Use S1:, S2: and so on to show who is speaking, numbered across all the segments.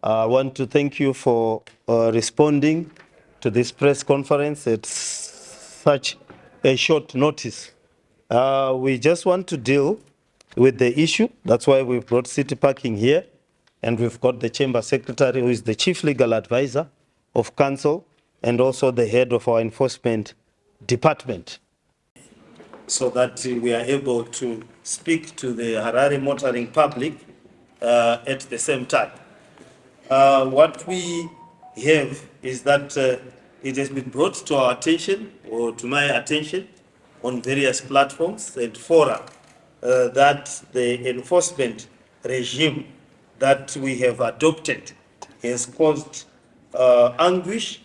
S1: I want to thank you for responding to this press conference at such a short notice. We just want to deal with the issue. That's why we brought City Parking here, and we've got the Chamber Secretary, who is the Chief Legal Advisor of Council, and also the head of our enforcement department, so that we are able to speak to the Harare motoring public at the same time. What we have is that it has been brought to our attention, or to my attention, on various platforms and fora, that the enforcement regime that we have adopted has caused anguish,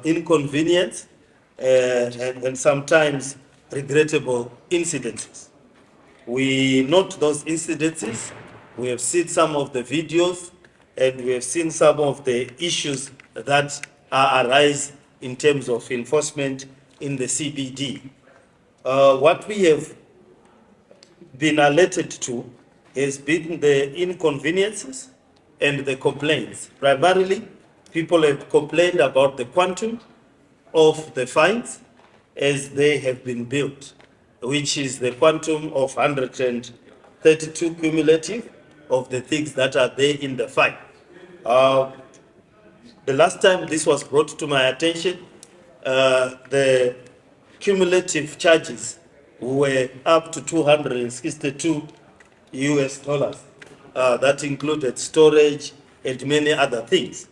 S1: inconvenience, and sometimes regrettable incidences. We note those incidences. We have seen some of the videos, and we have seen some of the issues that arise in terms of enforcement in the CBD. What we have been alerted to has been the inconveniences and the complaints. Primarily, people have complained about the quantum of the fines as they have been built, which is the quantum of 132 cumulative of the things that are there in the fine. The last time this was brought to my attention, the cumulative charges were up to 262 US dollars. That included storage and many other things.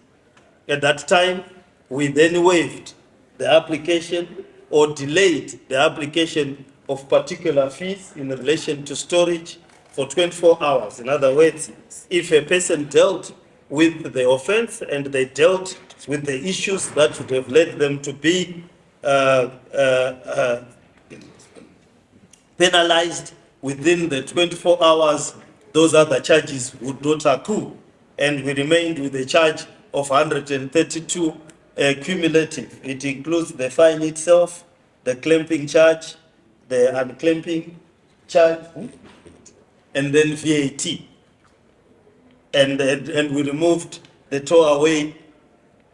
S1: At that time, we then waived the application or delayed the application of particular fees in relation to storage for 24 hours. In other words, if a person dealt with the offense and they dealt with the issues that would have led them to be penalized within the 24 hours, those other charges would not accrue. And we remained with a charge of 132 cumulative. It includes the fine itself, the clamping charge, the unclamping charge, and then VAT. And we removed the tow-away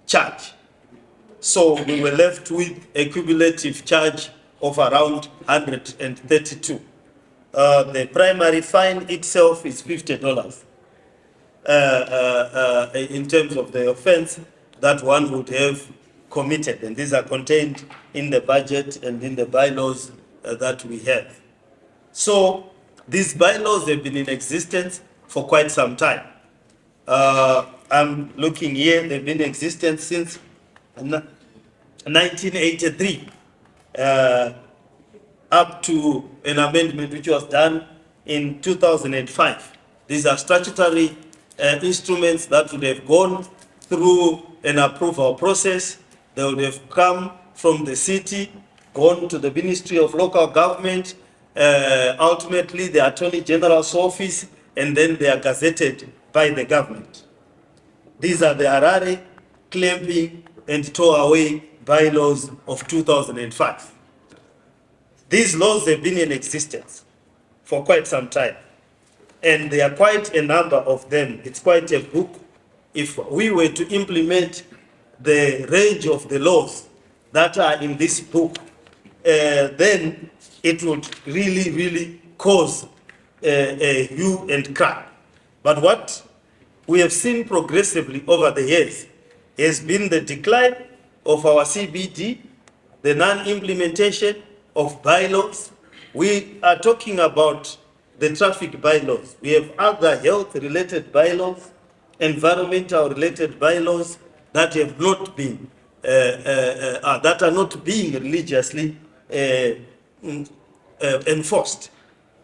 S1: charge. So we were left with a cumulative charge of around 132. The primary fine itself is $50 in terms of the offense that one would have committed. And these are contained in the budget and in the bylaws that we have. So these bylaws have been in existence for quite some time. I'm looking here, they've been in existence since 1983, up to an amendment which was done in 2005. These are statutory instruments that would have gone through an approval process. They would have come from the city, gone to the Ministry of Local Government, ultimately the Attorney General's office, and then they are gazetted by the government. These are the Harare clamping and tow-away bylaws of 2005. These laws have been in existence for quite some time, and there are quite a number of them. It's quite a book. If we were to implement the range of the laws that are in this book, then it would really cause a hue and cry. But what we have seen progressively over the years has been the decline of our CBD, the non-implementation of bylaws. We are talking about the traffic bylaws. We have other health-related bylaws, environmental-related bylaws that have not been, that are not being religiously enforced.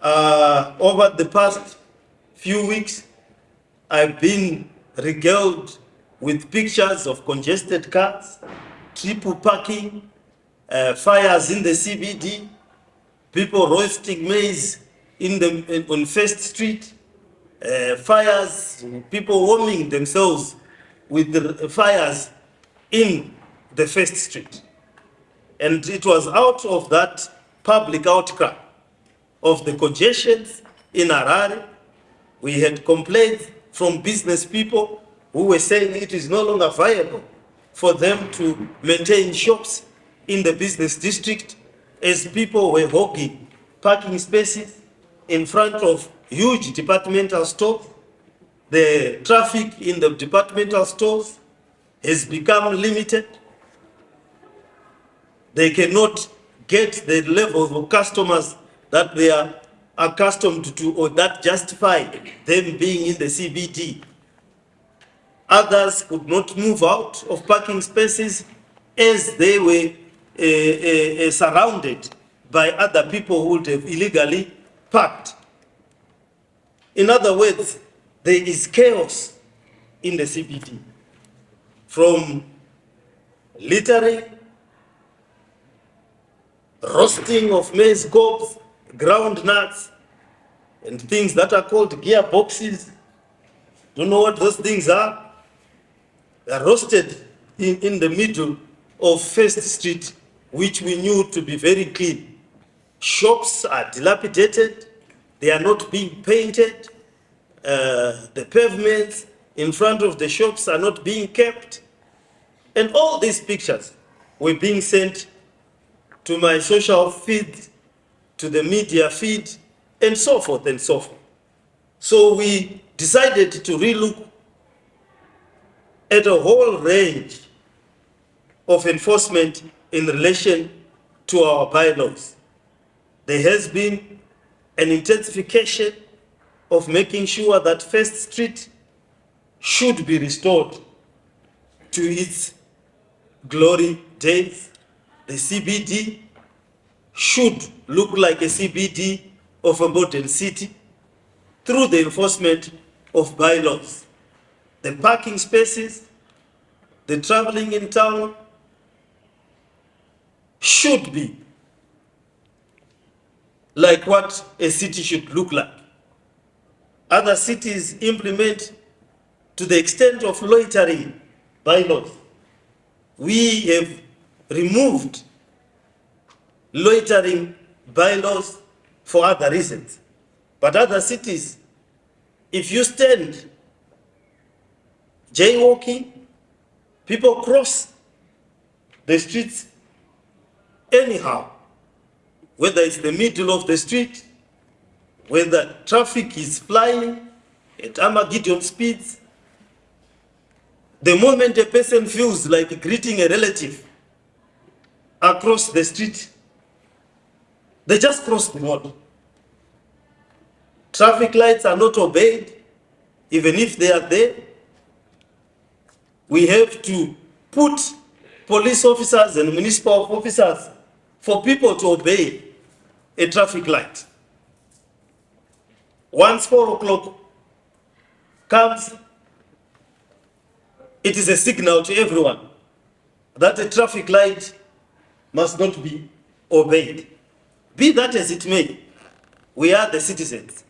S1: Over the past few weeks, I've been regaled with pictures of congested cars, triple parking, fires in the CBD, people roasting maize on First Street, fires, people warming themselves with the fires in the First Street. And it was out of that public outcry of the congestions in Harare. We had complaints from business people who were saying it is no longer viable for them to maintain shops in the business district, as people were hogging parking spaces in front of huge departmental stores. The traffic in the departmental stores has become limited. They cannot get the level of customers that they are accustomed to or that justify them being in the CBD. Others could not move out of parking spaces as they were surrounded by other people who would have illegally parked. In other words, there is chaos in the CBD, from littering, roasting of maize cobs, ground nuts, and things that are called gearboxes. Don't know what those things are. They are roasted in the middle of First Street, which we knew to be very clean. Shops are dilapidated. They are not being painted. The pavements in front of the shops are not being kept. And all these pictures were being sent to my social feed, to the media feed, and so forth and so forth. So we decided to relook at a whole range of enforcement in relation to our bylaws. There has been an intensification of making sure that First Street should be restored to its glory days. The CBD should look like a CBD of a modern city through the enforcement of bylaws. The parking spaces, the traveling in town should be like what a city should look like. Other cities implement to the extent of loitering bylaws. We have removed loitering bylaws for other reasons. But other cities, if you stand jaywalking, people cross the streets anyhow, whether it's the middle of the street, whether traffic is flying at Armageddon speeds. The moment a person feels like greeting a relative across the street, they just cross the road. Traffic lights are not obeyed, even if they are there. We have to put police officers and municipal officers for people to obey a traffic light. Once 4 o'clock comes, it is a signal to everyone that a traffic light must not be obeyed. Be that as it may, we are the citizens.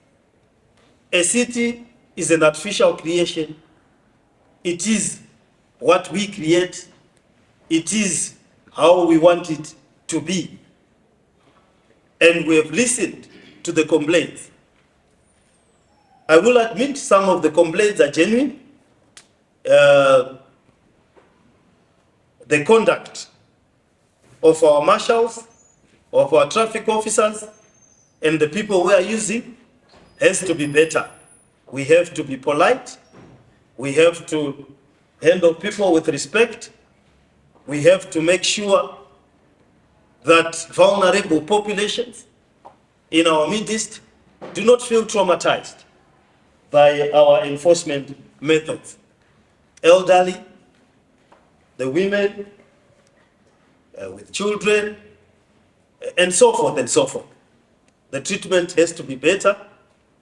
S1: A city is an artificial creation. It is what we create. It is how we want it to be. And we have listened to the complaints. I will admit some of the complaints are genuine. The conduct of our marshals, of our traffic officers, and the people we are using has to be better. We have to be polite. We have to handle people with respect. We have to make sure that vulnerable populations in our midst do not feel traumatized by our enforcement methods. Elderly, the women with children, and so forth and so forth. The treatment has to be better,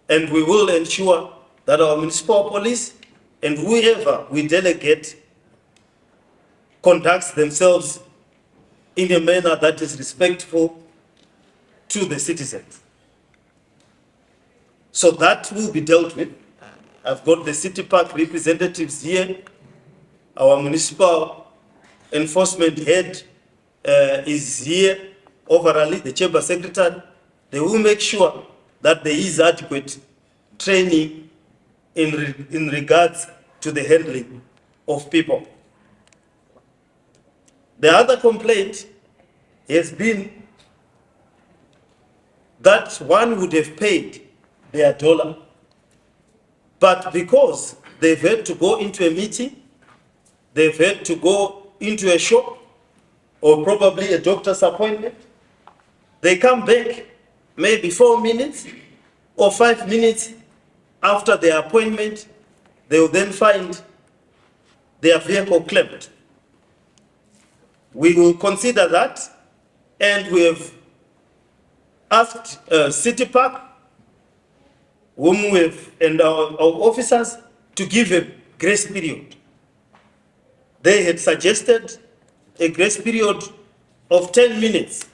S1: and we will ensure that our municipal police and whoever we delegate conducts themselves in a manner that is respectful to the citizens. So that will be dealt with. I've got the City Park representatives here. Our municipal enforcement head is here, overall the chamber secretary. They will make sure that there is adequate training in regards to the handling of people. The other complaint has been that one would have paid their dollar, but because they've had to go into a meeting, they've had to go into a shop, or probably a doctor's appointment, they come back maybe 4 minutes or 5 minutes after their appointment, they will then find their vehicle clamped. We will consider that, and we have asked City Park, whom we have, and our officers, to give a grace period. They had suggested a grace period of 10 minutes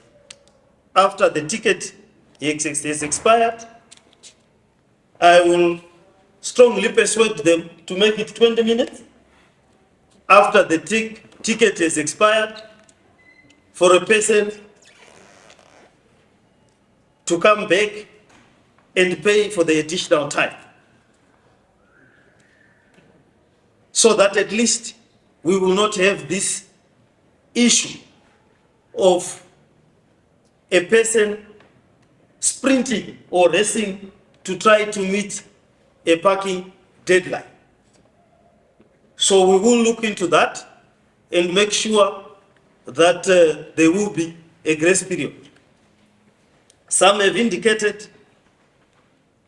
S1: after the ticket is expired. I will strongly persuade them to make it 20 minutes after the ticket is expired, for a person to come back and pay for the additional time, so that at least we will not have this issue of a person sprinting or racing to try to meet a parking deadline. So we will look into that and make sure that there will be a grace period. Some have indicated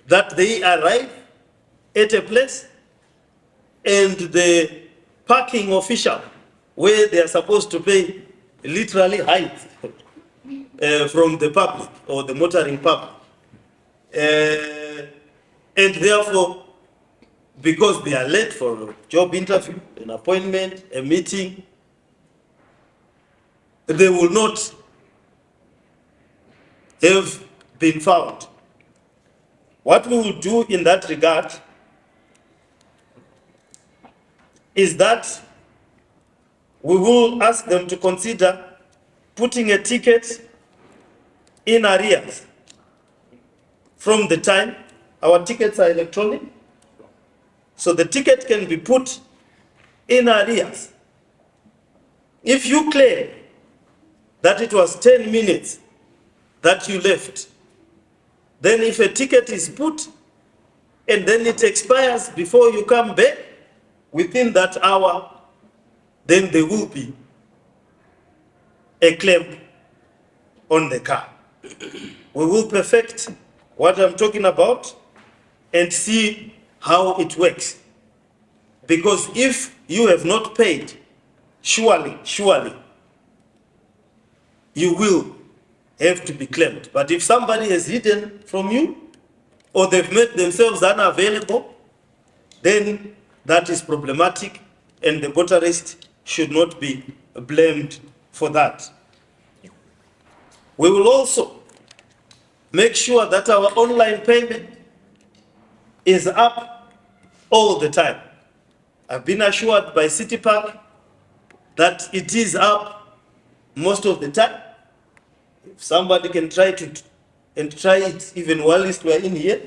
S1: that they arrive at a place and the parking official, where they are supposed to pay, literally hides from the public or the motoring public. And therefore, because they are late for a job interview, an appointment, a meeting, they will not have been found. What we will do in that regard is that we will ask them to consider putting a ticket in arrears from the time. Our tickets are electronic, so the ticket can be put in arrears. If you claim that it was 10 minutes that you left, then if a ticket is put and then it expires before you come back within that hour, then there will be a claim on the car. We will perfect what I'm talking about and see how it works. Because if you have not paid, surely, you will have to be claimed. But if somebody has hidden from you, or they've made themselves unavailable, then that is problematic, and the motorist should not be blamed for that. We will also make sure that our online payment is up all the time. I've been assured by City Park that it is up most of the time. If somebody can try it even while we're in here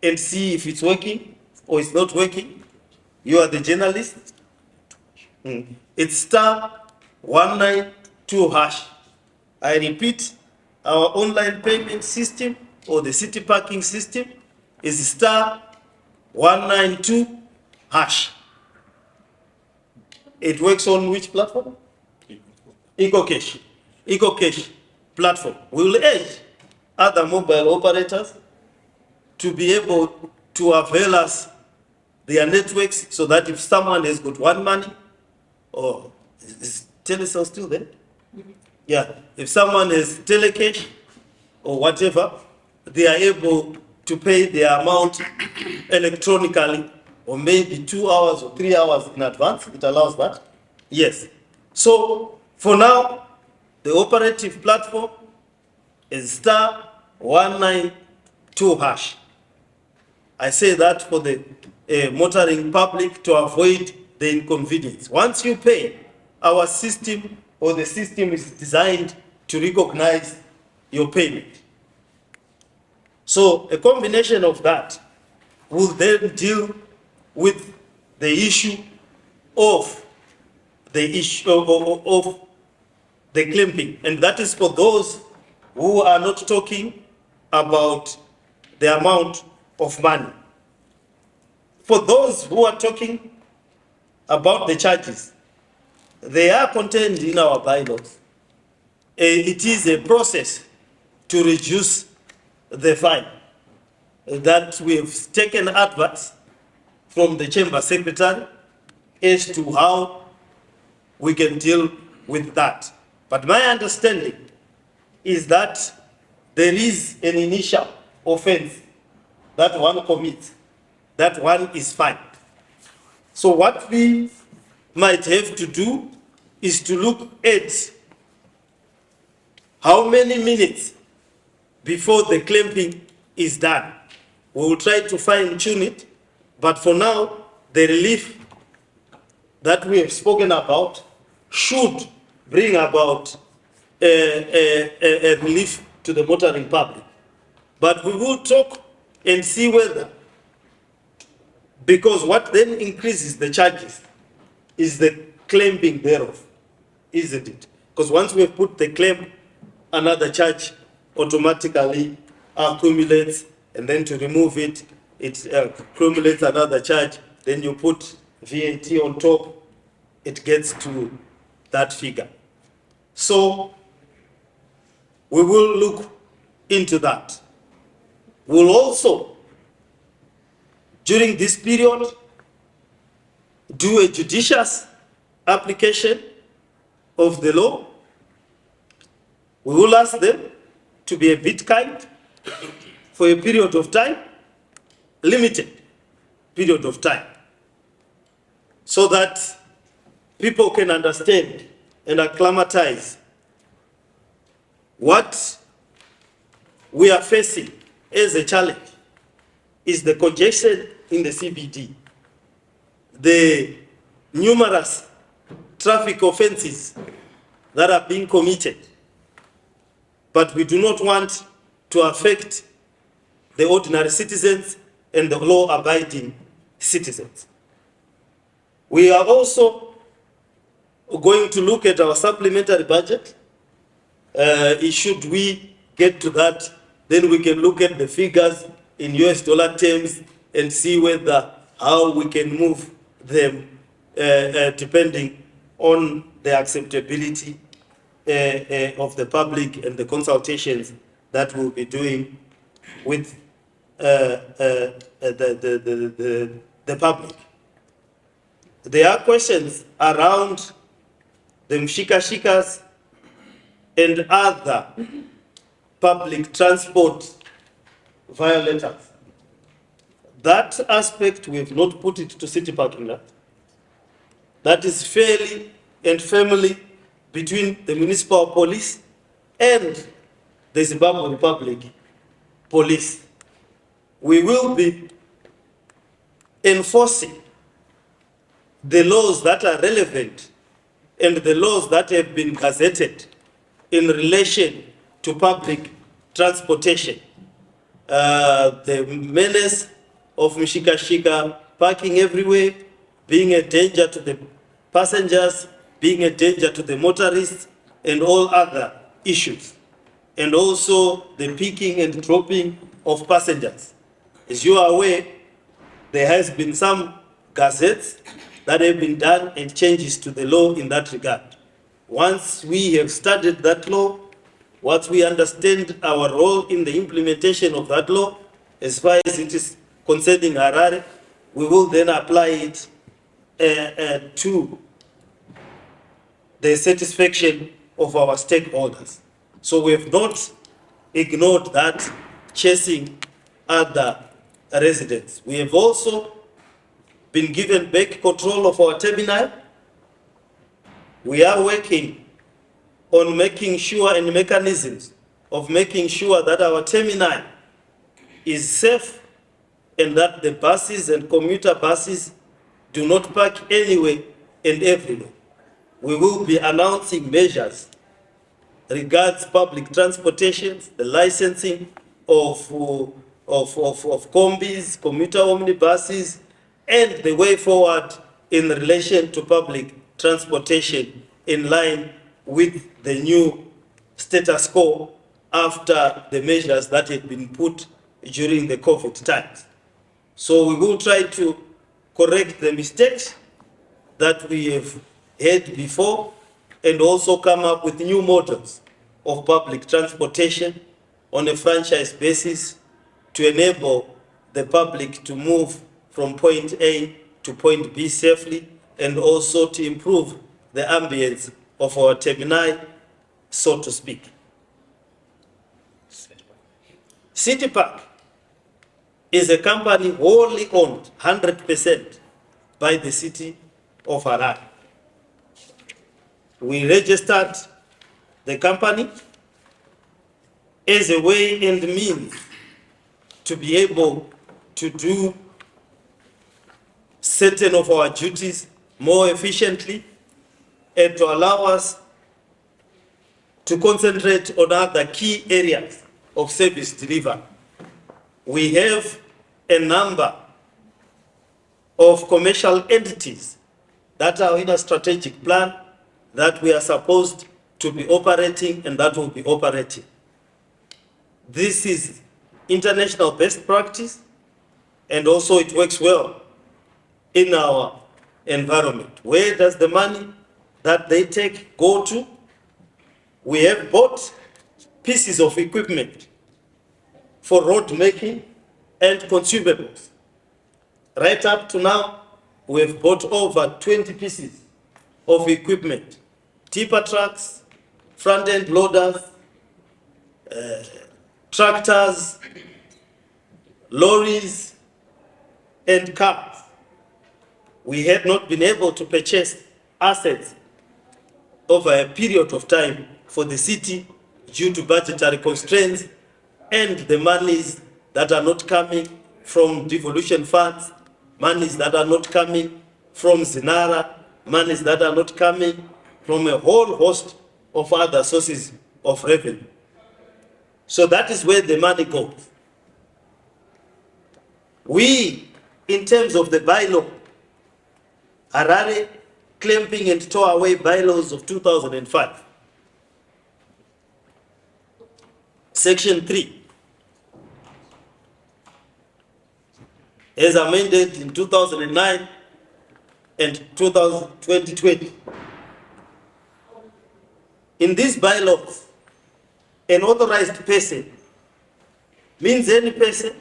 S1: and see if it's working or it's not working, you are the journalist. It's *192#. I repeat, our online payment system or the city parking system is *192#. It works on which platform? EcoCash. EcoCash platform. We will urge other mobile operators to be able to avail us their networks, so that if someone has got one money, or is Telecel still there? Yeah, if someone has Telecash or whatever, they are able to pay their amount electronically, or maybe 2 hours or 3 hours in advance. It allows that. Yes. So for now, the operative platform is *192#. I say that for the motoring public to avoid the inconvenience. Once you pay, our system or the system is designed to recognize your payment. So a combination of that will then deal with the issue of of the clamping, and that is for those who are not talking about the amount of money. For those who are talking about the charges, they are contained in our bylaws. It is a process to reduce the fine that we have taken advice from the Chamber Secretary as to how we can deal with that. But my understanding is that there is an initial offense that one commits, that one is fined. So what we might have to do is to look at how many minutes before the clamping is done. We will try to fine-tune it, but for now, the relief that we have spoken about should bring about a relief to the motoring public. But we will talk and see whether, because what then increases the charges is the clamping thereof, isn't it? Because once we have put the clamp, another charge automatically accumulates, and then to remove it, it accumulates another charge, then you put VAT on top, it gets to that figure. So we will look into that. We'll also, during this period, do a judicious application of the law. We will ask them to be a bit kind for a period of time, limited period of time, so that people can understand and acclimatize what we are facing as a challenge is the congestion in the CBD, the numerous traffic offenses that are being committed, but we do not want to affect the ordinary citizens and the law-abiding citizens. We are also going to look at our supplementary budget. Should we get to that, then we can look at the figures in US dollar terms and see whether how we can move them depending on the acceptability of the public and the consultations that we'll be doing with the public. There are questions around the mshika-shikas and other public transport violators. That aspect, we have not put it to city parking lot. That is fairly and firmly between the municipal police and the Zimbabwe Republic Police. We will be enforcing the laws that are relevant and the laws that have been gazetted in relation to public transportation. The menace of mshika-shika, parking everywhere, being a danger to the passengers, being a danger to the motorists, and all other issues. And also the picking and dropping of passengers. As you are aware, there has been some gazettes that have been done and changes to the law in that regard. Once we have studied that law, once we understand our role in the implementation of that law, as far as it is concerning Harare, we will then apply it to the satisfaction of our stakeholders. So we have not ignored that, chasing other residents. We have also been given back control of our terminal. We are working on making sure and mechanisms of making sure that our terminal is safe and that the buses and commuter buses do not park anywhere and everywhere. We will be announcing measures regards public transportation, the licensing of combis, commuter omnibuses, and the way forward in relation to public transportation in line with the new status quo after the measures that had been put during the COVID times. So we will try to correct the mistakes that we have had before and also come up with new models of public transportation on a franchise basis to enable the public to move from point A to point B safely, and also to improve the ambience of our terminal, so to speak. City Park is a company wholly owned 100% by the city of Harare. We registered the company as a way and means to be able to do certain of our duties more efficiently and to allow us to concentrate on other key areas of service delivery. We have a number of commercial entities that are in a strategic plan that we are supposed to be operating and that will be operating. This is international best practice, and also it works well in our environment. Where does the money that they take go to? We have bought pieces of equipment for road making and consumables. Right up to now, we have bought over 20 pieces of equipment: tipper trucks, front-end loaders, tractors, lorries, and cars. We had not been able to purchase assets over a period of time for the city due to budgetary constraints and the monies that are not coming from devolution funds, monies that are not coming from Zinara, monies that are not coming from a whole host of other sources of revenue. So that is where the money goes. We, in terms of the bylaw, Harare Clamping and Towaway bylaws of 2005, Section 3, as amended in 2009 and 2020. In these bylaws, an authorized person means any person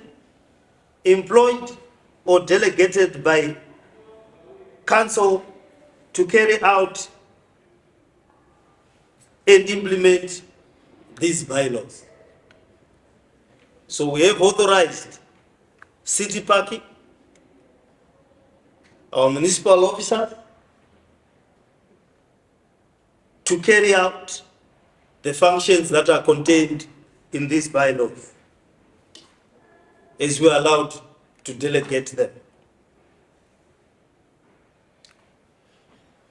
S1: employed or delegated by council to carry out and implement these bylaws. So we have authorized city parking, our municipal officers, to carry out the functions that are contained in these bylaws, as we are allowed to delegate them.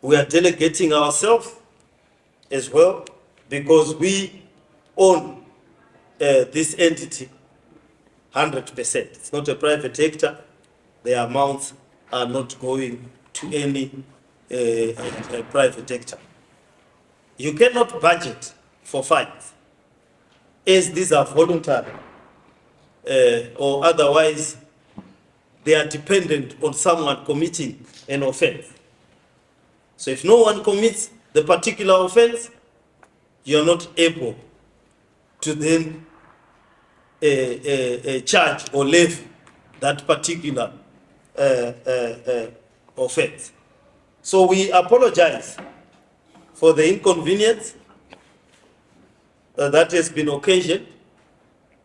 S1: We are delegating ourselves as well because we own this entity 100%. It's not a private sector. The amounts are not going to any private sector. You cannot budget for fines, as these are voluntary or otherwise they are dependent on someone committing an offense. So if no one commits the particular offense, you are not able to then charge or levy that particular offense. So we apologize for the inconvenience that has been occasioned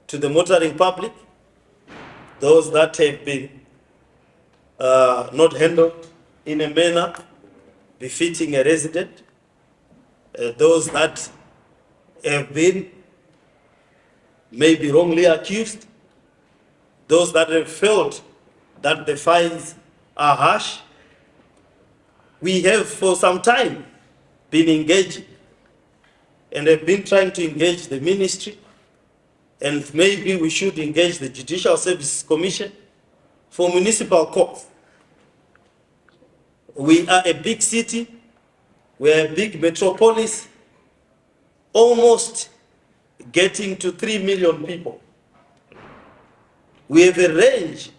S1: to the motoring public, those that have been not handled in a manner befitting a resident, those that have been maybe wrongly accused, those that have felt that the fines are harsh. We have for some time been engaged and have been trying to engage the ministry, and maybe we should engage the Judicial Services Commission for municipal courts We are a big city, we are a big metropolis, almost getting to 3 million people. We have a range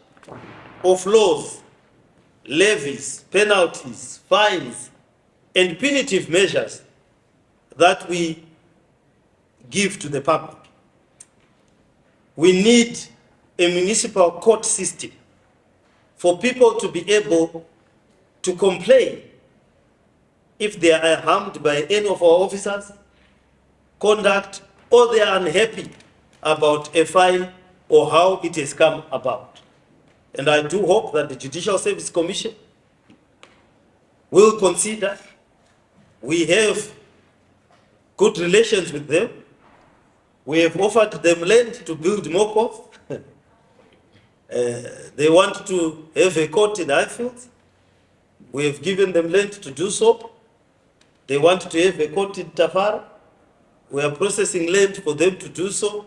S1: of laws, levies, penalties, fines, and punitive measures that we give to the public. We need a municipal court system for people to be able to complain if they are harmed by any of our officers' conduct, or they are unhappy about a fine or how it has come about. And I do hope that the Judicial Service Commission will consider. We have good relations with them. We have offered them land to build more courts. They want to have a court in Highfield. We have given them land to do so. They want to have a court in Tafara. We are processing land for them to do so.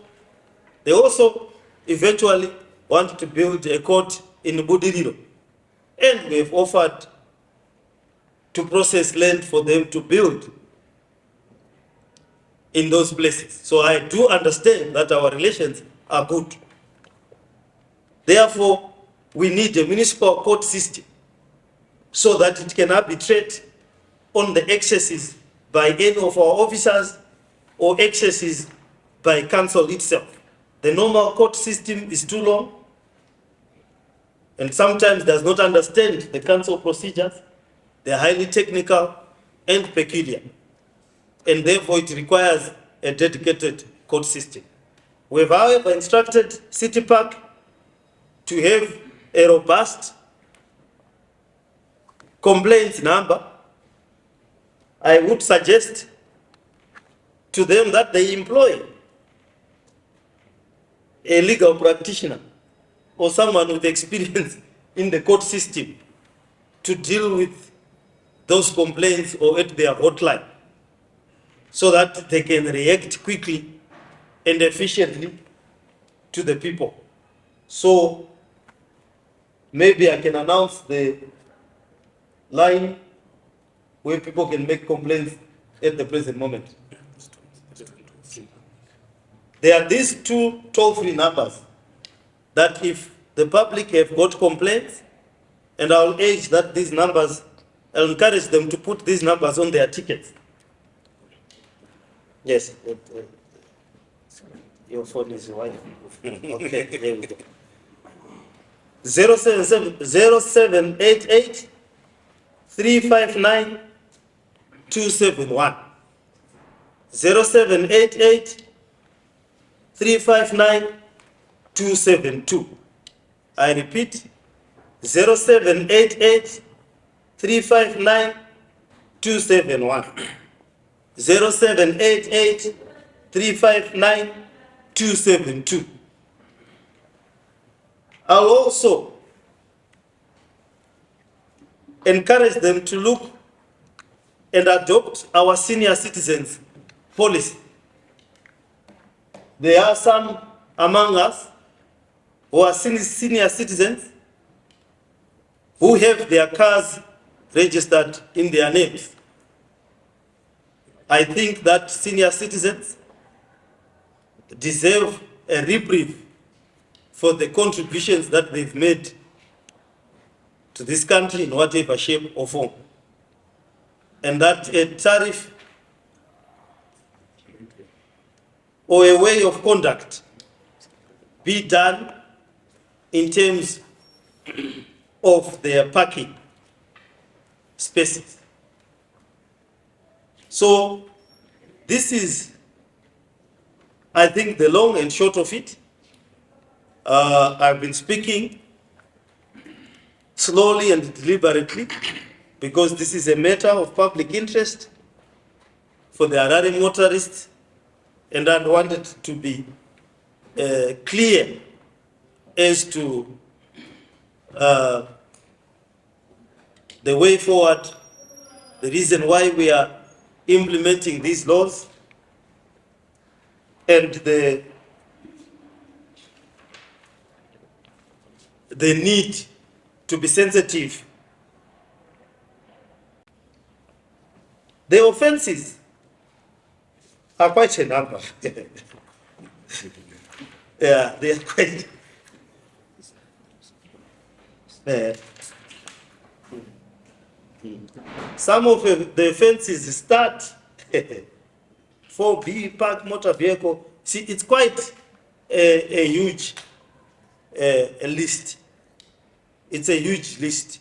S1: They also eventually want to build a court in Budiriro. And we have offered to process land for them to build in those places. So I do understand that our relations are good. Therefore, we need a municipal court system so that it can arbitrate on the excesses by any of our officers or excesses by council itself. The normal court system is too long and sometimes does not understand the council procedures. They are highly technical and peculiar, and therefore it requires a dedicated court system. We have, however, instructed City Park to have a robust complaints number. I would suggest to them that they employ a legal practitioner or someone with experience in the court system to deal with those complaints or at their hotline, so that they can react quickly and efficiently to the people. So maybe I can announce the line where people can make complaints at the present moment. There are these two toll-free numbers that if the public have got complaints, and I'll urge that these numbers, I'll encourage them to put these numbers on their tickets. Yes, your phone is wife. Okay, there we go. 0788 359 271. 0788 359 272. I repeat, 0788 359 271. 0788 359 272. I'll also encourage them to look and adopt our senior citizens policy. There are some among us who are senior citizens who have their cars registered in their names. I think that senior citizens deserve a reprieve for the contributions that they've made to this country in whatever shape or form. And that a tariff or a way of conduct be done in terms of their parking spaces. So this is, I think, the long and short of it. I've been speaking slowly and deliberately because this is a matter of public interest for the Harare motorists, and I wanted to be clear as to the way forward, the reason why we are implementing these laws, and the need to be sensitive The offenses are quite a number. Yeah, they are quite. Some of the offenses start 4B, park motor vehicle. See, it's quite a huge a list. It's a huge list.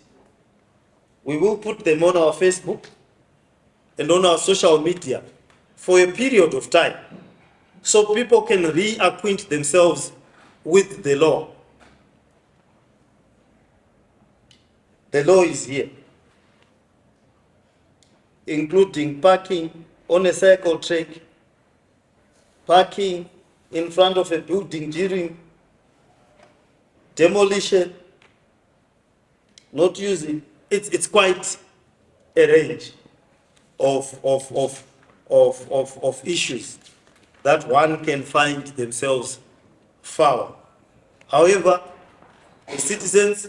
S1: We will put them on our Facebook and on our social media for a period of time so people can reacquaint themselves with the law. The law is here, including parking on a cycle track, parking in front of a building during demolition, not using. It's quite a range of issues that one can find themselves foul. However, the citizens,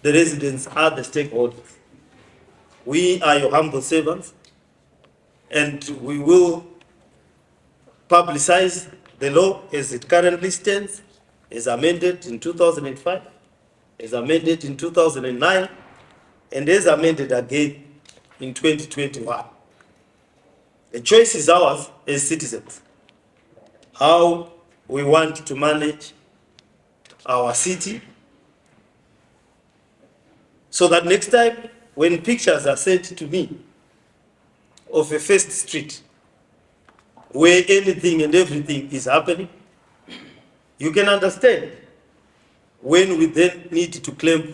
S1: the residents are the stakeholders. We are your humble servants, and we will publicize the law as it currently stands, as amended in 2005, as amended in 2009, and as amended again in 2021. The choice is ours as citizens, how we want to manage our city, so that next time when pictures are sent to me of a first street where anything and everything is happening, you can understand when we then need to claim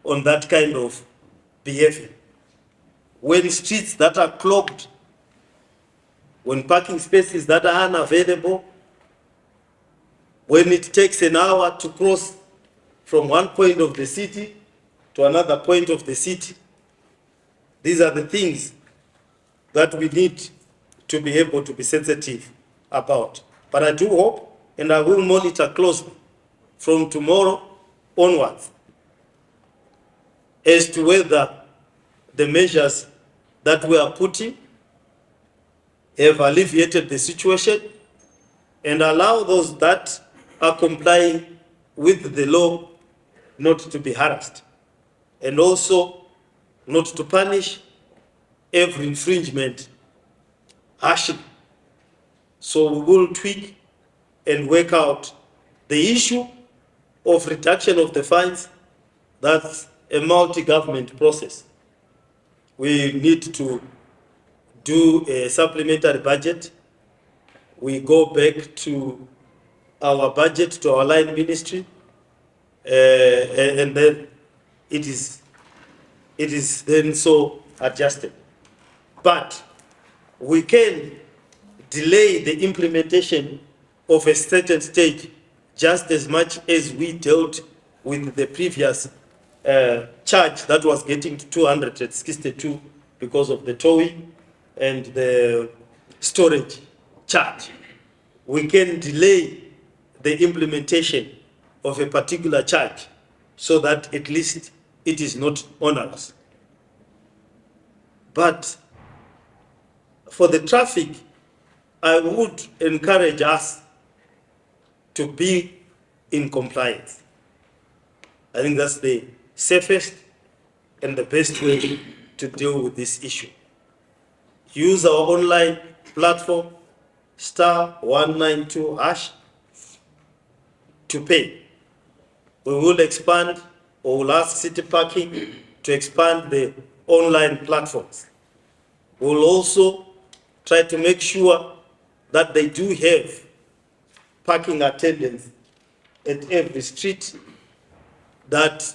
S1: on that kind of behavior. When streets that are clogged, when parking spaces that are unavailable, when it takes an hour to cross from one point of the city to another point of the city, these are the things that we need to be able to be sensitive about. But I do hope, and I will monitor closely from tomorrow onwards, as to whether the measures that we are putting have alleviated the situation and allow those that are complying with the law not to be harassed, and also not to punish every infringement harshly. So we will tweak and work out the issue of reduction of the fines. That's a multi-government process. We need to do a supplementary budget. We go back to our budget, to our line ministry, and then it is then so adjusted. But we can delay the implementation of a certain stage just as much as we dealt with the previous charge that was getting to 262 because of the towing and the storage charge. We can delay the implementation of a particular charge so that at least it is not onerous. But for the traffic, I would encourage us to be in compliance. I think that's the safest and the best way to deal with this issue. Use our online platform, *192# to pay. We will expand, or will ask City Parking to expand the online platforms. We will also try to make sure that they do have parking attendants at every street that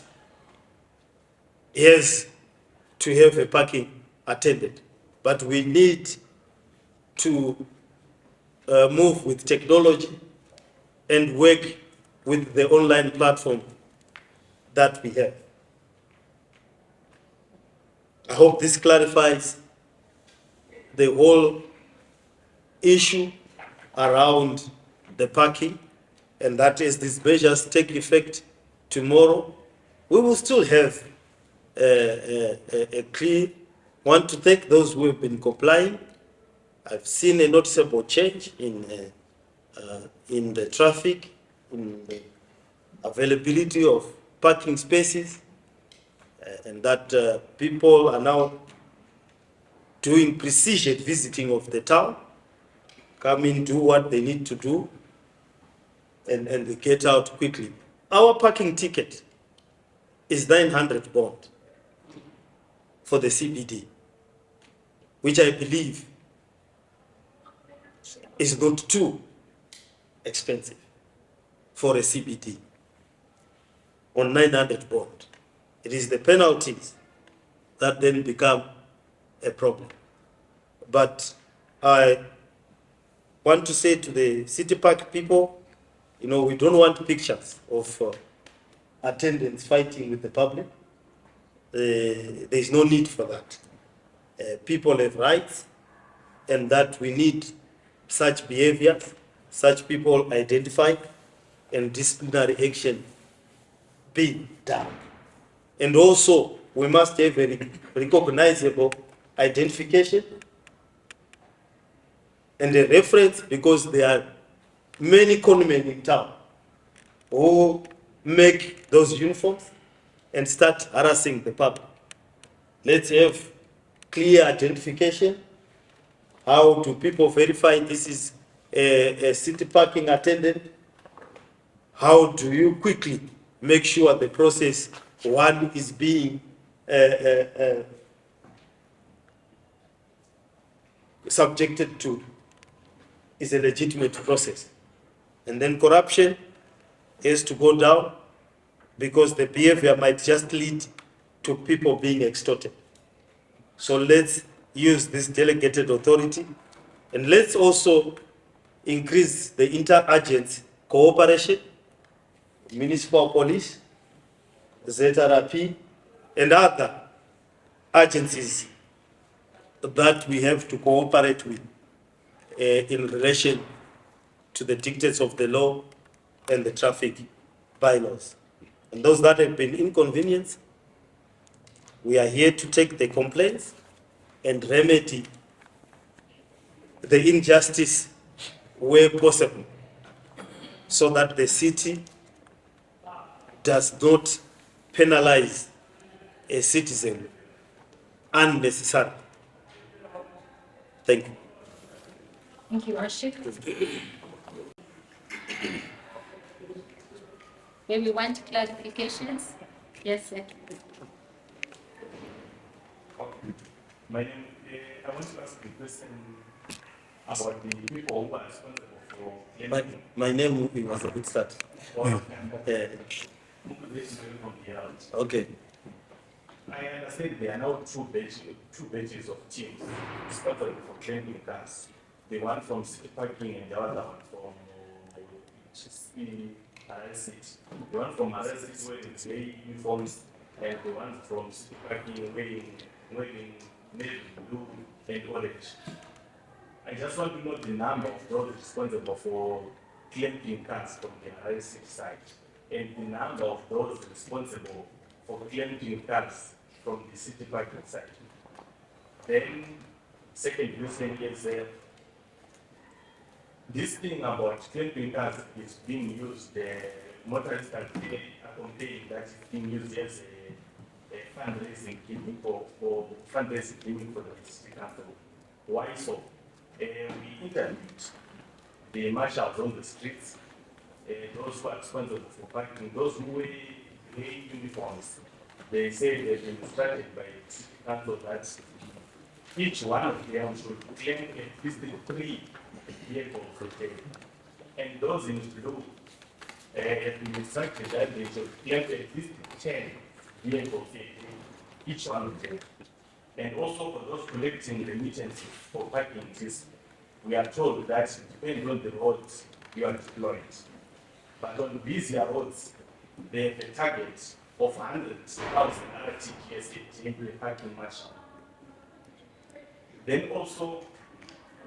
S1: has to have a parking attendant. But we need to move with technology and work with the online platform that we have. I hope this clarifies the whole issue around the parking, and that as these measures take effect tomorrow, we will still have a clear Want to thank those who have been complying. I've seen a noticeable change in the traffic, in the availability of parking spaces, and that people are now doing precision visiting of the town, come in, do what they need to do, and they get out quickly. Our parking ticket is 900 bond for the CBD, which I believe is not too expensive for a CBD on 900 bond. It is the penalties that then become a problem. But I want to say to the City Park people, we don't want pictures of attendants fighting with the public. There's no need for that. People have rights, and that we need such behavior, such people identified, and disciplinary action being done. And also, we must have a recognizable identification and a reference, because there are many conmen in town who make those uniforms and start harassing the public. Let's have clear identification. How do people verify this is a city parking attendant? How do you quickly make sure the process one is being subjected to is a legitimate process? And then corruption has to go down, because the behavior might just lead to people being extorted. So let's use this delegated authority, and let's also increase the inter-agency cooperation, municipal police, ZRP, and other agencies that we have to cooperate with in relation to the dictates of the law and the traffic bylaws. And those that have been inconvenienced, we are here to take the complaints and remedy the injustice where possible, so that the city does not penalize a citizen unnecessarily. Thank you.
S2: Thank you, Worship. Maybe want clarifications? Yes, sir.
S3: My name, I want to ask a question about the people who are responsible for
S1: My name was a good start. Okay.
S3: I understand there are now two batches of teams responsible for claiming cars. The one from City Parking and the other one from Harare City. The one from Harare City wearing gray uniforms, and the one from City Parking wearing navy blue and orange. I just want to know the number of those responsible for claiming cars from the Harare City side, and the number of those responsible for claiming cars from the City Parking side. Then, second question is this thing about claiming cars is being used, motorists are complaining that it's being used as a fundraising gimmick or fundraising gimmick for the district council. Why so? We interviewed the marshals on the streets, those who are responsible for parking, those who wear uniforms. They say they've been instructed by the city council that each one of them should claim at least 3 vehicles a day. And those in blue have been instructed that they should claim at least 10 vehicles a day, each one of them. And also for those collecting remittances for parking, we are told that depending on the roads you are deployed. But on busier roads, they have a target of 100,000 RTGS a day per parking marshal. Then also,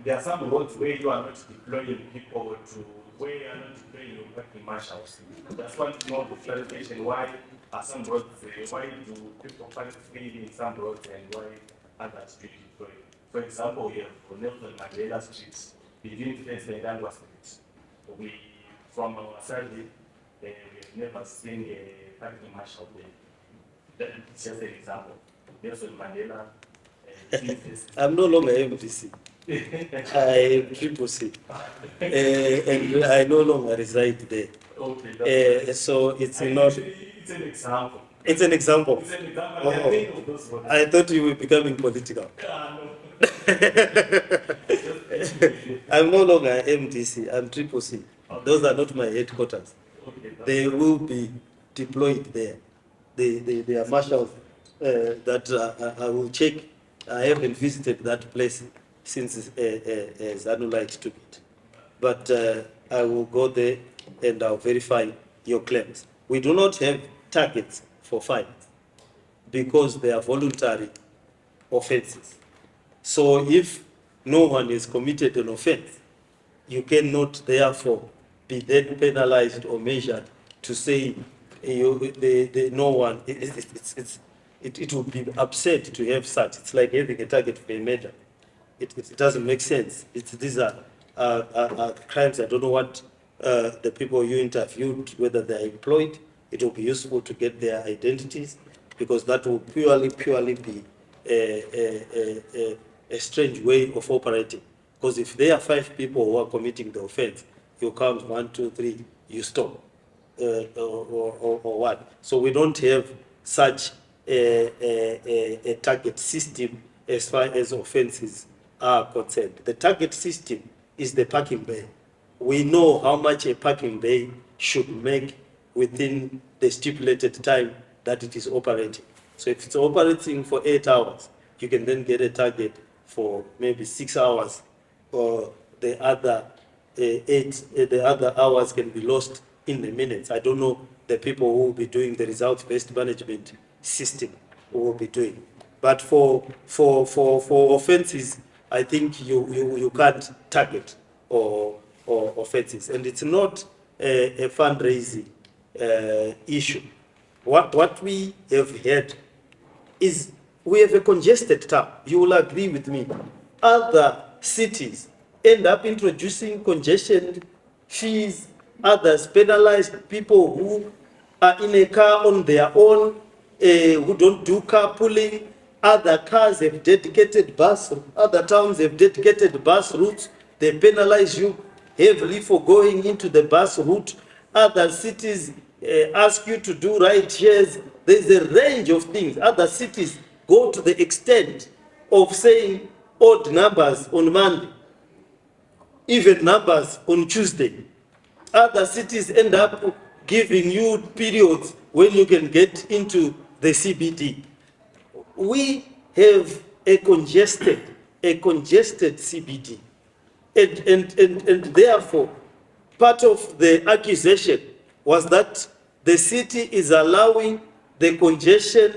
S3: there are some roads where you are not deploying people to, where you are not deploying your parking marshals. That's one more clarification. Why are some roads, why do people park freely in some roads, and why other streets. For example, we have Nelson Mandela Street between First and Angwa Street. We, from our side, we have never seen a parking marshal there. That's just an example. Nelson Mandela.
S1: I'm no longer MTC. I am Triple C. And I no longer reside there.
S3: Okay,
S1: so it's not.
S3: It's an example.
S1: It's an example.
S3: It's an example.
S1: Oh, I thought you were becoming political.
S3: No.
S1: I'm no longer MTC. I'm Triple C. Those are not my headquarters. They will be deployed there. They are marshals that I will check. I haven't visited that place since Zanulite took it. But I will go there and I'll verify your claims. We do not have targets for fines because they are voluntary offenses. So if no one has committed an offense, you cannot therefore be then penalized or measured to say no one. It would be absurd to have such. It's like having a target for a measure. It doesn't make sense. These are crimes. I don't know what the people you interviewed, whether they're employed. It will be useful to get their identities because that will purely be a strange way of operating. Because if there are 5 people who are committing the offense, you count 1, 2, 3, you stop, or what? So we don't have such a target system as far as offenses are concerned. The target system is the parking bay. We know how much a parking bay should make within the stipulated time that it is operating. So if it's operating for 8 hours, you can then get a target for maybe 6 hours, or the other the other hours can be lost in the minutes. I don't know the people who will be doing the results-based management system who will be doing. But for offenses, I think you can't target or offenses, and it's not a fundraising issue. What we have had is we have a congested town. You will agree with me. Other cities end up introducing congestion fees. Others penalize people who are in a car on their own, who don't do carpooling. Other cars have dedicated bus. Other towns have dedicated bus routes. They penalize you heavily for going into the bus route. Other cities ask you to do ride shares. There's a range of things. Other cities go to the extent of saying odd numbers on Monday, even numbers on Tuesday. Other cities end up giving you periods when you can get into the CBD. We have a congested CBD. And therefore, part of the accusation was that the city is allowing the congestion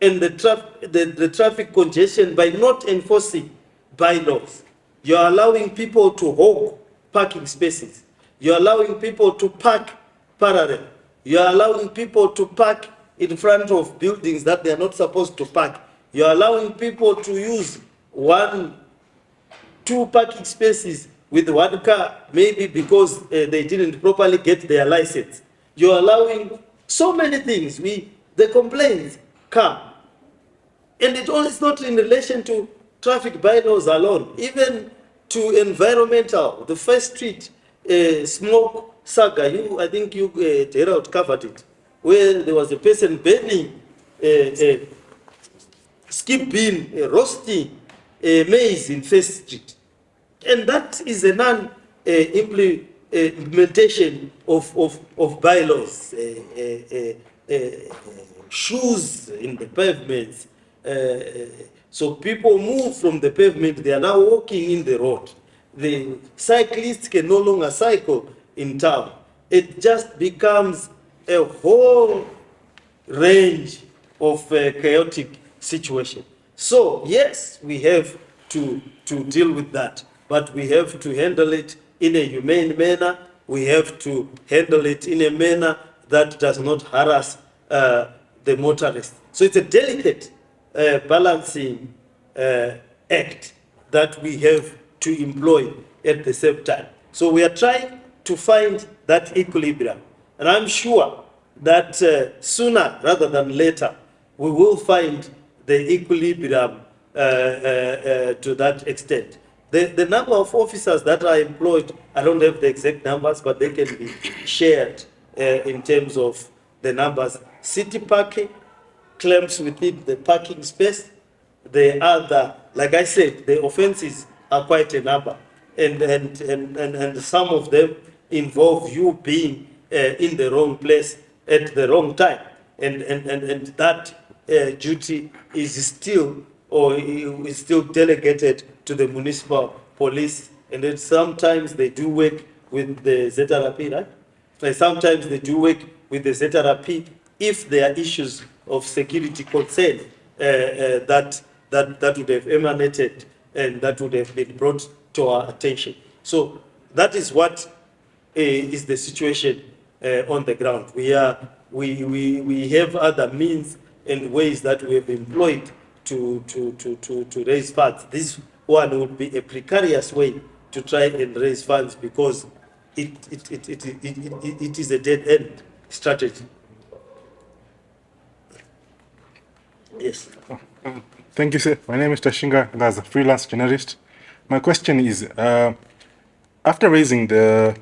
S1: and the traffic congestion by not enforcing bylaws. You're allowing people to hog parking spaces. You're allowing people to park parallel. You're allowing people to park in front of buildings that they're not supposed to park. You're allowing people to use 1, 2 parking spaces with 1 car, maybe because they didn't properly get their license. You're allowing so many things. The complaints come. And it's not in relation to traffic bylaws alone, even to environmental. The first street smoke saga, I think Herald covered it, where there was a person burning skip bean, roasting maize in First Street. And that is a non-implementation of bylaws. Shoes in the pavements. So people move from the pavement, they are now walking in the road. The cyclists can no longer cycle in town. It just becomes a whole range of chaotic situation. So yes, we have to deal with that, but we have to handle it in a humane manner. We have to handle it in a manner that does not harass the motorists. So it's a delicate balancing act that we have to employ at the same time. So we are trying to find that equilibrium. And I'm sure that sooner rather than later, we will find the equilibrium to that extent. The number of officers that are employed, I don't have the exact numbers, but they can be shared in terms of the numbers. City Park claims within the parking space. The other, like I said, the offenses are quite a number. And some of them involve you being in the wrong place at the wrong time. And that duty is still, or is still delegated to the municipal police. And then sometimes they do work with the ZRP, right? Like sometimes they do work with the ZRP if there are issues of security concern that would have emanated and that would have been brought to our attention. So that is what is the situation on the ground. We have other means and ways that we have employed to raise funds. This one would be a precarious way to try and raise funds because it is a dead end strategy. Yes.
S4: Thank you, sir. My name is Tashinga, and as a freelance journalist, my question is: after raising the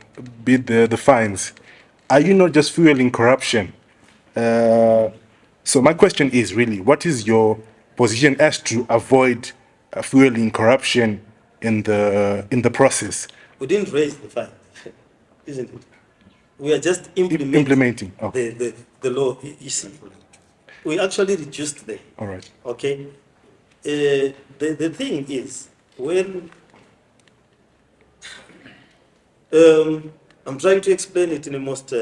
S4: fines, are you not just fueling corruption? So my question is really, what is your position as to avoid fueling corruption in the process?
S1: We didn't raise the fine, isn't it? We are just implementing
S4: Okay.
S1: the law. You see, we actually reduced them.
S4: All right.
S1: Okay. The thing is, when I'm trying to explain it in a most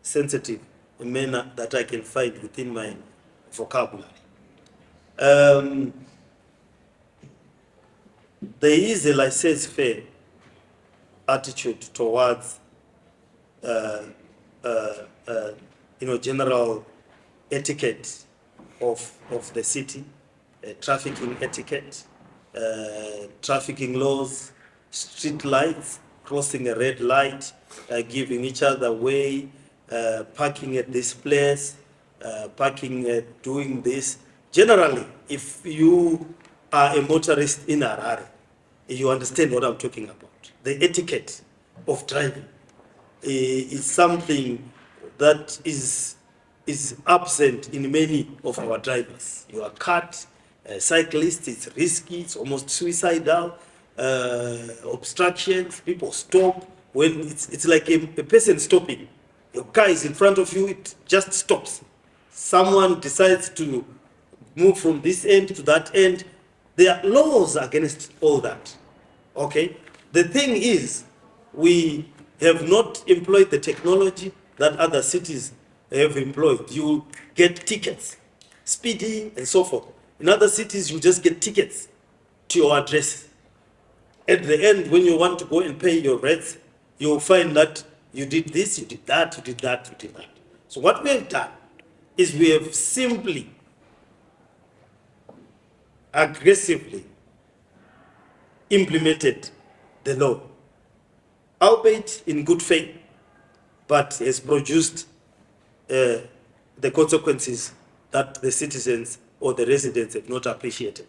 S1: sensitive manner that I can find within my vocabulary. There is a laissez-faire attitude towards, general etiquette of the city, trafficking etiquette, trafficking laws, street lights, crossing a red light, giving each other way, parking at this place, parking, doing this. Generally, if you are a motorist in Harare, you understand what I'm talking about. The etiquette of driving is something that is absent in many of our drivers. You are cut, cyclists, it's risky, it's almost suicidal, obstructions, people stop. When it's like a person stopping. Your car is in front of you, it just stops. Someone decides to move from this end to that end. There are laws against all that. Okay? The thing is, we have not employed the technology that other cities have employed. You get tickets, speeding and so forth. In other cities, you just get tickets to your address. At the end, when you want to go and pay your rates, you'll find that you did this, you did that, you did that, you did that. So what we have done is we have simply, aggressively implemented the law, albeit in good faith, but has produced the consequences that the citizens or the residents have not appreciated.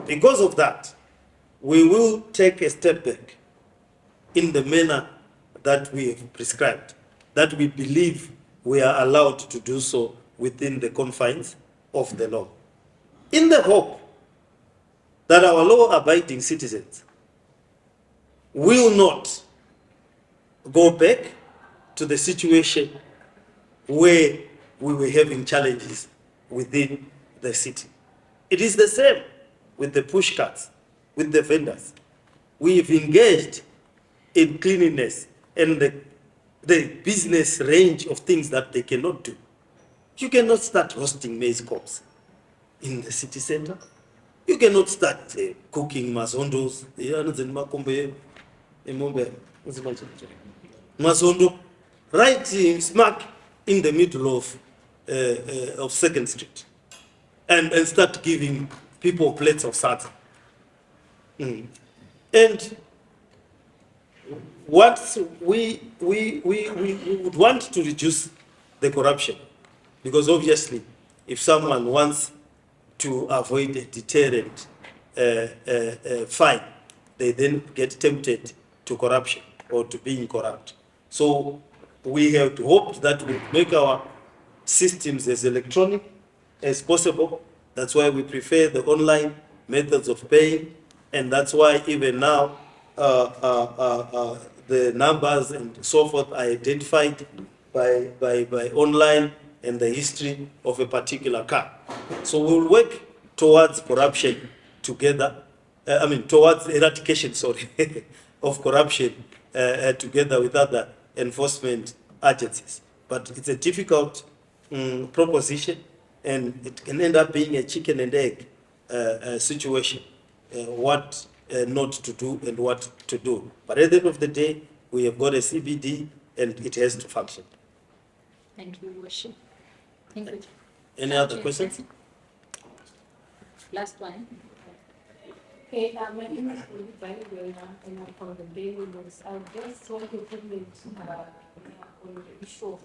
S1: Because of that, we will take a step back in the manner that we have prescribed, that we believe we are allowed to do so within the confines of the law, in the hope that our law-abiding citizens will not go back to the situation where we were having challenges within the city. It is the same with the push carts, with the vendors. We've engaged in cleanliness and the business range of things that they cannot do. You cannot start roasting maize cobs in the city center. You cannot start cooking mazondos. Mazondo, right smack in the middle of 2nd Street. and start giving people plates of sata. And what we would want to reduce the corruption, because obviously if someone wants to avoid a deterrent fine, they then get tempted to corruption or to being corrupt. So we have hoped that we make our systems as electronic as possible. That's why we prefer the online methods of paying, and that's why even now the numbers and so forth are identified by online and the history of a particular car. So we'll work towards corruption together, towards eradication, sorry, of corruption together with other enforcement agencies. But it's a difficult proposition, and it can end up being a chicken and egg situation, what not to do and what to do. But at the end of the day, we have got a CBD and it has to function.
S2: Thank you, Worship. Thank you.
S1: Any other questions?
S2: Last one.
S5: Okay, my name is Olivia and I'm from the Daily News. I just want to comment on the issue of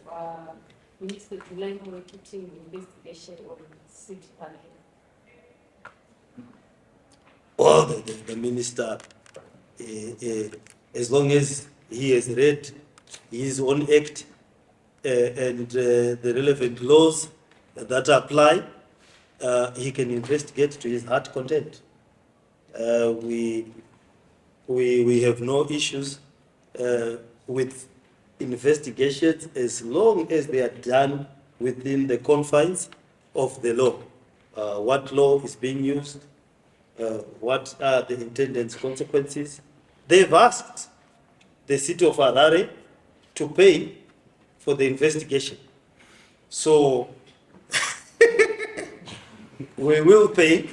S5: Minister July Mayor putting investigation on City Park.
S1: Well, the minister, as long as he has read his own act and the relevant laws that apply, he can investigate to his heart content. We have no issues with investigations as long as they are done within the confines of the law. What law is being used? What are the intended consequences? They've asked the city of Harare to pay for the investigation. So we will pay.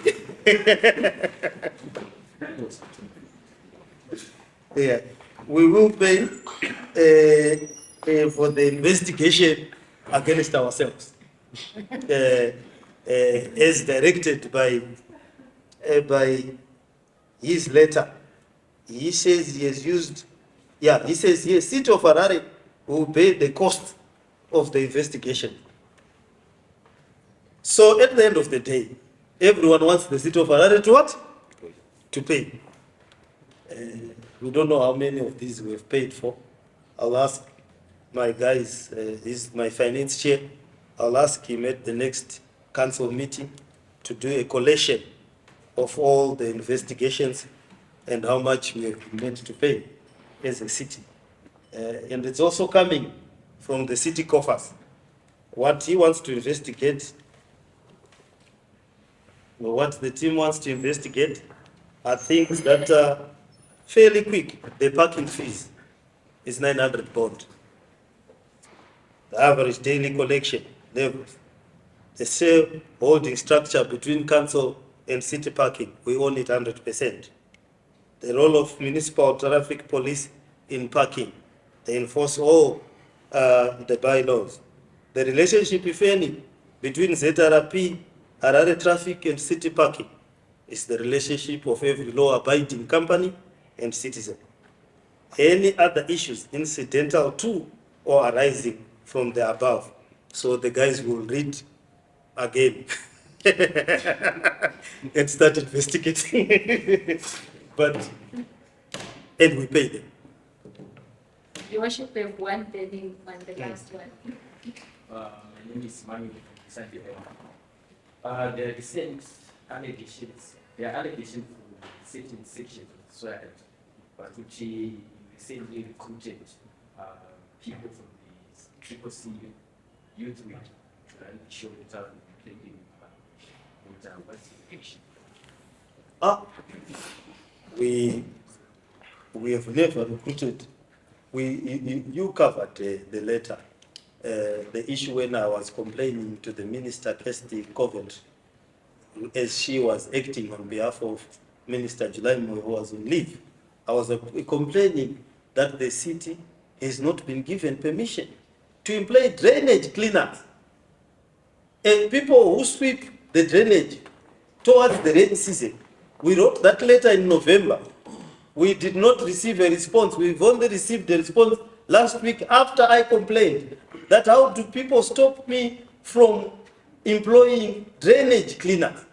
S1: Yeah, we will pay for the investigation against ourselves, as directed by his letter. He says he has used, he says yes, City of Harare will pay the cost of the investigation. So at the end of the day, everyone wants the City of Harare to what? To pay. We don't know how many of these we have paid for. I'll ask my guys, he's my finance chair, I'll ask him at the next council meeting to do a collation of all the investigations and how much we have been meant to pay as a city. And it's also coming from the city coffers. What he wants to investigate, or what the team wants to investigate, are things that are fairly quick. The parking fees is 900 bond. The average daily collection levels. The sale holding structure between council and city parking, we own it 100%. The role of municipal traffic police in parking, they enforce all the bylaws. The relationship, if any, between ZRP, Harare Traffic and city parking is the relationship of every law-abiding company and citizen. Any other issues incidental to or arising from the above, so the guys will read again and start investigating. And we pay them.
S2: Your Worship, we have one pending one, the last one.
S6: My name is Manu Sandy. The recent allegations, there are allegations for certain sections of society, but which recently recruited people from the Triple C Youth Week to show the town including what's the issue?
S1: We have never recruited. You covered the letter, the issue when I was complaining to the Minister Kirsty Coventry, as she was acting on behalf of Minister July Mayor, who was on leave. I was complaining that the city has not been given permission to employ drainage cleaners and people who sweep the drainage towards the rainy season. We wrote that letter in November. We did not receive a response. We've only received a response last week after I complained that how do people stop me from employing drainage cleaners?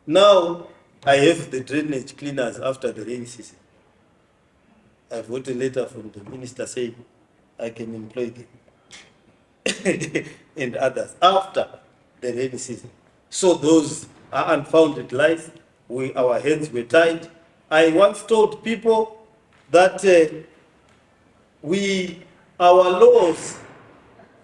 S1: Now I have the drainage cleaners after the rainy season. I've got a letter from the minister saying I can employ them and others after the rainy season. So those are unfounded lies. Our hands were tied. I once told people that our laws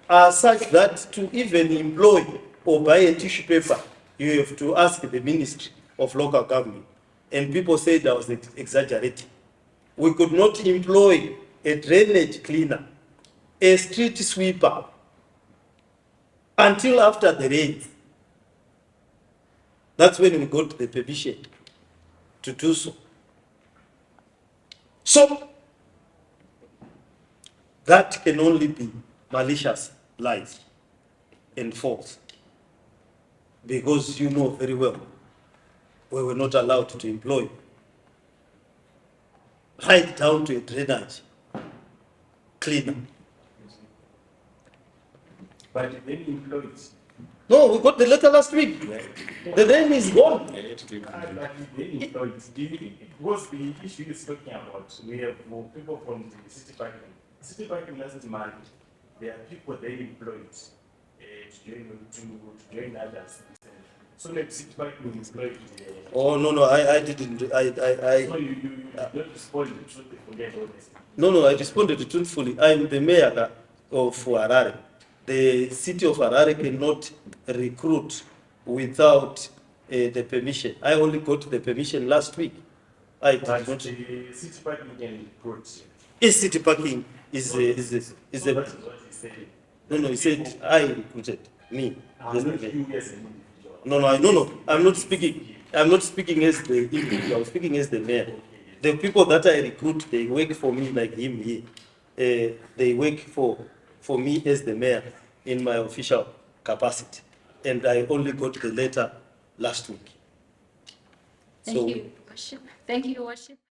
S1: are such that to even employ or buy a tissue paper, you have to ask the Ministry of Local Government. And people said I was exaggerating. We could not employ a drainage cleaner, a street sweeper, until after the rains. That's when we got the permission to do so. So, that can only be malicious lies and false. Because you know very well, we were not allowed to employ, right down to a drainage cleaner.
S3: But then employed.
S1: No, we got the letter last week. The rain is gone.
S3: But then employed. Because the issue is talking about, we have more people from the city parking. City parking last month, there are people they employed to join others. So maybe city parking employed.
S1: Oh, no, I didn't.
S3: So you don't respond to truth, they forget all this.
S1: No, I responded truthfully. I'm the mayor of Harare. The city of Harare cannot recruit without the permission. I only got the permission last week. I did
S3: But
S1: not.
S3: the city parking can recruit.
S1: City parking is a.
S3: So that's what he said.
S1: No, he said I recruited me. Yes, the
S3: Not
S1: mayor.
S3: you as an individual.
S1: No. I'm not speaking. I'm not speaking as the individual. I'm speaking as the mayor. The people that I recruit, they work for me like him here. They work for me as the mayor in my official capacity. And I only got the letter last week.
S2: Thank you, Worship. Thank you, Worship.